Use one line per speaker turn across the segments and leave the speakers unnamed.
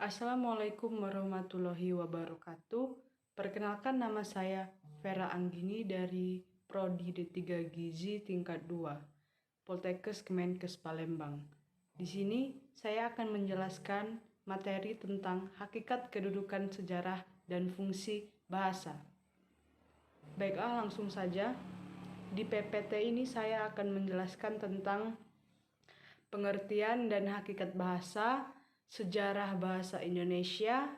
Assalamualaikum warahmatullahi wabarakatuh. Perkenalkan, nama saya Vera Anggini dari Prodi D3 Gizi tingkat 2, Poltekkes Kemenkes Palembang. Di sini saya akan menjelaskan materi tentang hakikat, kedudukan, sejarah, dan fungsi bahasa. Baiklah, langsung saja. Di PPT ini saya akan menjelaskan tentang pengertian dan hakikat bahasa, sejarah bahasa Indonesia,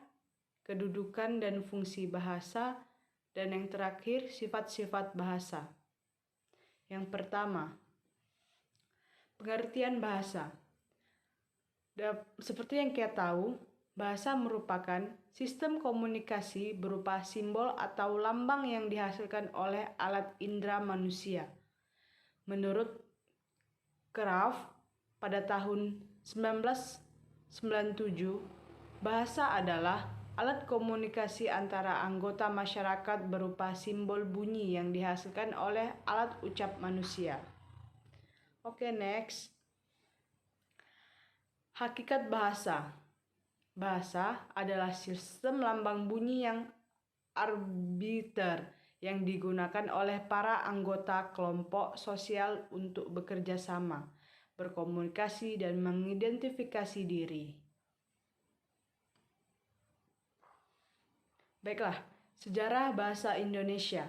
kedudukan dan fungsi bahasa, dan yang terakhir sifat-sifat bahasa. Yang pertama, pengertian bahasa. Seperti yang kita tahu, bahasa merupakan sistem komunikasi berupa simbol atau lambang yang dihasilkan oleh alat indera manusia. Menurut Kraft, pada tahun 1997, bahasa adalah alat komunikasi antara anggota masyarakat berupa simbol bunyi yang dihasilkan oleh alat ucap manusia. Oke, next. Hakikat bahasa. Bahasa adalah sistem lambang bunyi yang arbiter yang digunakan oleh para anggota kelompok sosial untuk bekerja sama, berkomunikasi, dan mengidentifikasi diri. Baiklah, sejarah bahasa Indonesia.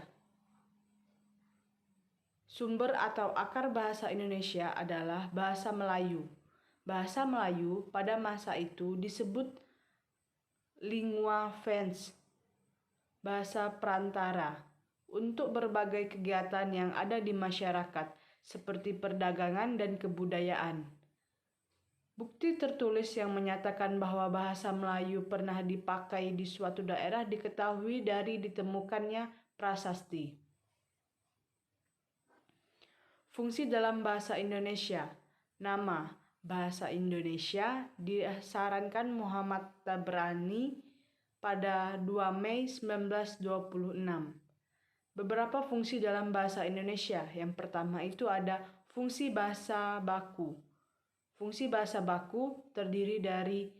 Sumber atau akar bahasa Indonesia adalah bahasa Melayu. Bahasa Melayu pada masa itu disebut lingua franca, bahasa perantara, untuk berbagai kegiatan yang ada di masyarakat, seperti perdagangan dan kebudayaan. Bukti tertulis yang menyatakan bahwa bahasa Melayu pernah dipakai di suatu daerah diketahui dari ditemukannya prasasti. Fungsi dalam bahasa Indonesia. Nama bahasa Indonesia disarankan Muhammad Tabrani pada 2 Mei 1926. Beberapa fungsi dalam bahasa Indonesia. Yang pertama itu ada fungsi bahasa baku. Fungsi bahasa baku terdiri dari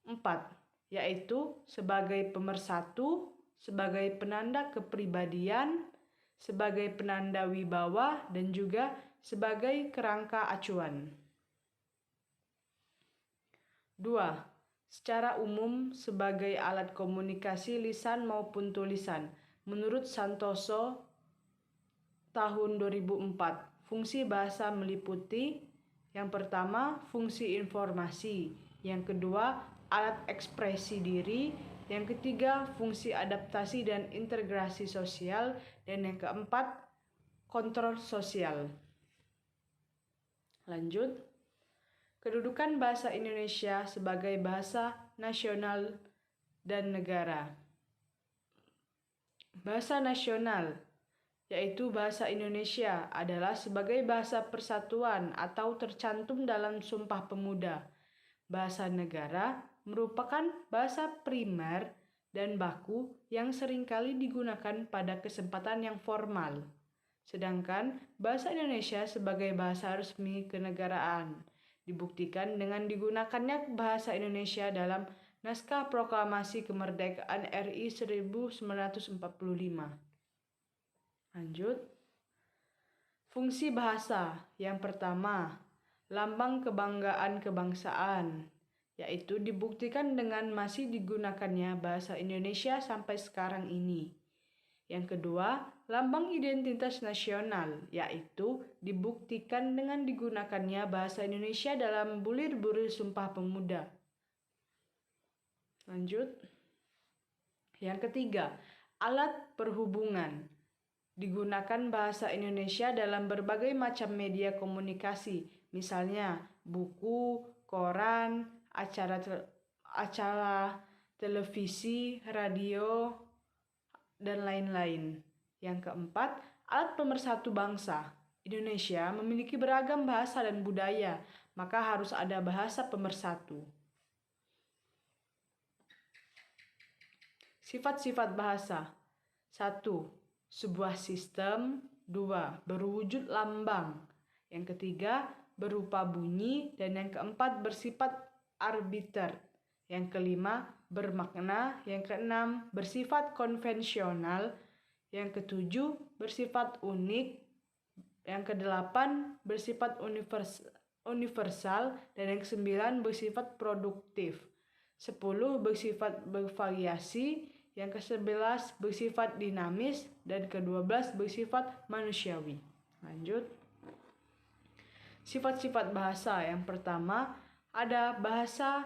4, yaitu sebagai pemersatu, sebagai penanda kepribadian, sebagai penanda wibawa, dan juga sebagai kerangka acuan. 2. Secara umum sebagai alat komunikasi lisan maupun tulisan. Menurut Santoso tahun 2004, fungsi bahasa meliputi yang pertama, fungsi informasi, yang kedua, alat ekspresi diri, yang ketiga, fungsi adaptasi dan integrasi sosial, dan yang keempat, kontrol sosial. Lanjut. Kedudukan bahasa Indonesia sebagai bahasa nasional dan negara. Bahasa nasional, yaitu bahasa Indonesia, adalah sebagai bahasa persatuan atau tercantum dalam Sumpah Pemuda. Bahasa negara merupakan bahasa primer dan baku yang seringkali digunakan pada kesempatan yang formal. Sedangkan bahasa Indonesia sebagai bahasa resmi kenegaraan dibuktikan dengan digunakannya bahasa Indonesia dalam Naskah Proklamasi Kemerdekaan RI 1945. Lanjut. Fungsi bahasa. Yang pertama, lambang kebanggaan kebangsaan, yaitu dibuktikan dengan masih digunakannya bahasa Indonesia sampai sekarang ini. Yang kedua, lambang identitas nasional, yaitu dibuktikan dengan digunakannya bahasa Indonesia dalam bulir-bulir Sumpah Pemuda. Lanjut. Yang ketiga, alat perhubungan. Digunakan bahasa Indonesia dalam berbagai macam media komunikasi, misalnya buku, koran, acara televisi, radio, dan lain-lain. Yang keempat, alat pemersatu bangsa. Indonesia memiliki beragam bahasa dan budaya, maka harus ada bahasa pemersatu. Sifat-sifat bahasa. 1. Sebuah sistem. 2. Berwujud lambang. Yang ketiga, berupa bunyi. Dan yang keempat, bersifat arbiter, Yang kelima, bermakna. Yang keenam, bersifat konvensional. Yang ketujuh, bersifat unik. Yang kedelapan, bersifat universal. Dan yang kesembilan, bersifat produktif. 10, bersifat bervariasi. Yang ke-11, bersifat dinamis. Dan ke-12, bersifat manusiawi. Lanjut. Sifat-sifat bahasa. Yang pertama, ada bahasa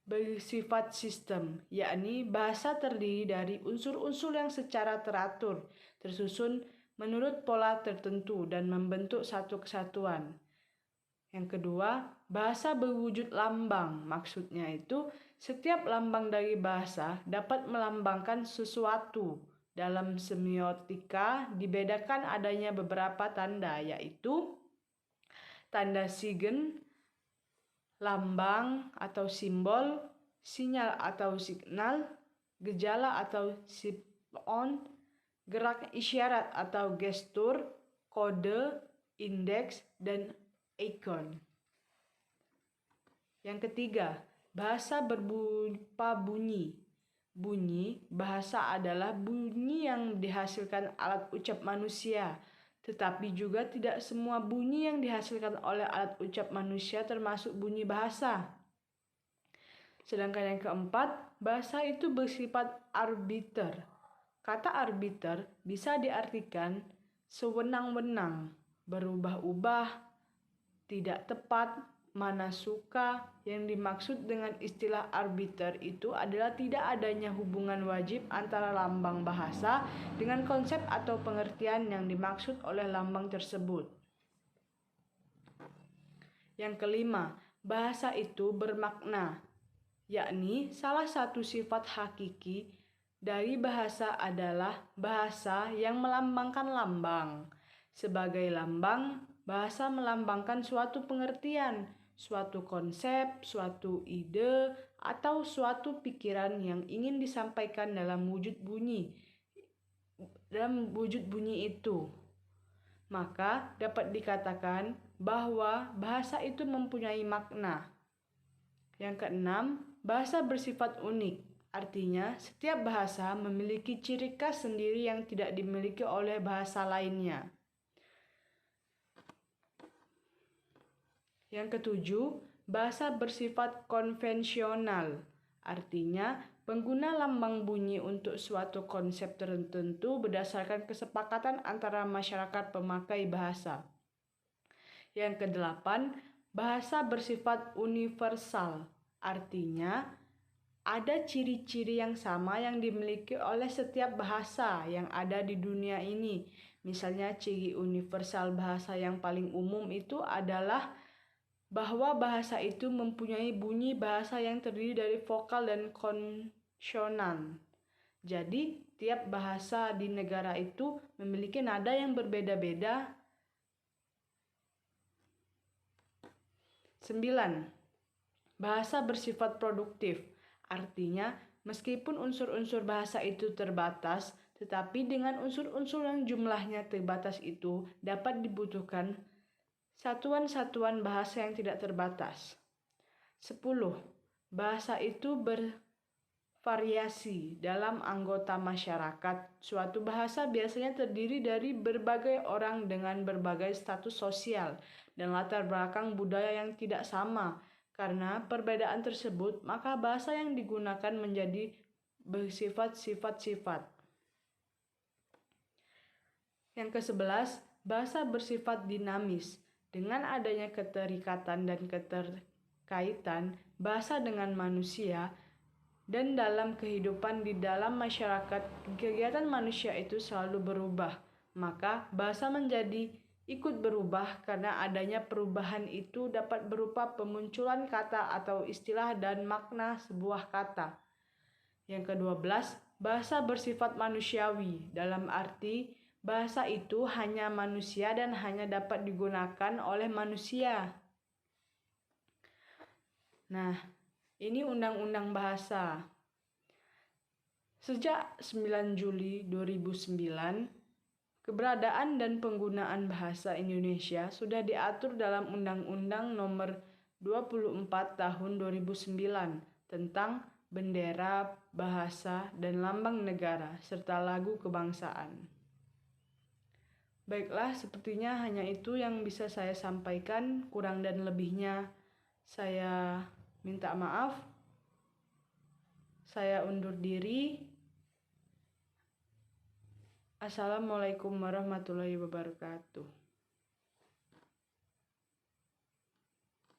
bersifat sistem, yakni bahasa terdiri dari unsur-unsur yang secara teratur, tersusun menurut pola tertentu dan membentuk satu kesatuan. Yang kedua, bahasa berwujud lambang. Maksudnya itu, setiap lambang dari bahasa dapat melambangkan sesuatu. Dalam semiotika dibedakan adanya beberapa tanda, yaitu tanda sigen, lambang atau simbol, sinyal atau signal, gejala atau sip-on, gerak isyarat atau gestur, kode, indeks, dan ikon. Yang ketiga, bahasa berupa bunyi. Bunyi bahasa adalah bunyi yang dihasilkan alat ucap manusia. Tetapi juga tidak semua bunyi yang dihasilkan oleh alat ucap manusia termasuk bunyi bahasa. Sedangkan yang keempat, bahasa itu bersifat arbiter. Kata arbiter bisa diartikan sewenang-wenang, berubah-ubah, tidak tepat, mana suka. Yang dimaksud dengan istilah arbiter itu adalah tidak adanya hubungan wajib antara lambang bahasa dengan konsep atau pengertian yang dimaksud oleh lambang tersebut. Yang kelima, bahasa itu bermakna, yakni salah satu sifat hakiki dari bahasa adalah bahasa yang melambangkan lambang. Sebagai lambang, bahasa melambangkan suatu pengertian, suatu konsep, suatu ide, atau suatu pikiran yang ingin disampaikan dalam wujud bunyi itu. Maka dapat dikatakan bahwa bahasa itu mempunyai makna. Yang keenam, bahasa bersifat unik. Artinya, setiap bahasa memiliki ciri khas sendiri yang tidak dimiliki oleh bahasa lainnya. Yang ketujuh, bahasa bersifat konvensional. Artinya, pengguna lambang bunyi untuk suatu konsep tertentu berdasarkan kesepakatan antara masyarakat pemakai bahasa. Yang kedelapan, bahasa bersifat universal. Artinya, ada ciri-ciri yang sama yang dimiliki oleh setiap bahasa yang ada di dunia ini. Misalnya, ciri universal bahasa yang paling umum itu adalah bahwa bahasa itu mempunyai bunyi bahasa yang terdiri dari vokal dan konsonan. Jadi, tiap bahasa di negara itu memiliki nada yang berbeda-beda. 9. Bahasa bersifat produktif. Artinya, meskipun unsur-unsur bahasa itu terbatas, tetapi dengan unsur-unsur yang jumlahnya terbatas itu dapat dibutuhkan satuan-satuan bahasa yang tidak terbatas. 10. Bahasa itu bervariasi dalam anggota masyarakat. Suatu bahasa biasanya terdiri dari berbagai orang dengan berbagai status sosial dan latar belakang budaya yang tidak sama. Karena perbedaan tersebut, maka bahasa yang digunakan menjadi bersifat sifat-sifat. Yang ke-11, bahasa bersifat dinamis. Dengan adanya keterikatan dan keterkaitan bahasa dengan manusia dan dalam kehidupan di dalam masyarakat, kegiatan manusia itu selalu berubah. Maka bahasa menjadi ikut berubah karena adanya perubahan itu dapat berupa pemunculan kata atau istilah dan makna sebuah kata. Yang ke-12, bahasa bersifat manusiawi dalam arti bahasa itu hanya manusia dan hanya dapat digunakan oleh manusia. Nah, ini undang-undang bahasa. Sejak 9 Juli 2009, keberadaan dan penggunaan bahasa Indonesia sudah diatur dalam Undang-Undang Nomor 24 Tahun 2009 tentang bendera, bahasa, dan lambang negara, serta lagu kebangsaan. Baiklah, sepertinya hanya itu yang bisa saya sampaikan. Kurang dan lebihnya saya minta maaf. Saya undur diri. Assalamualaikum warahmatullahi wabarakatuh.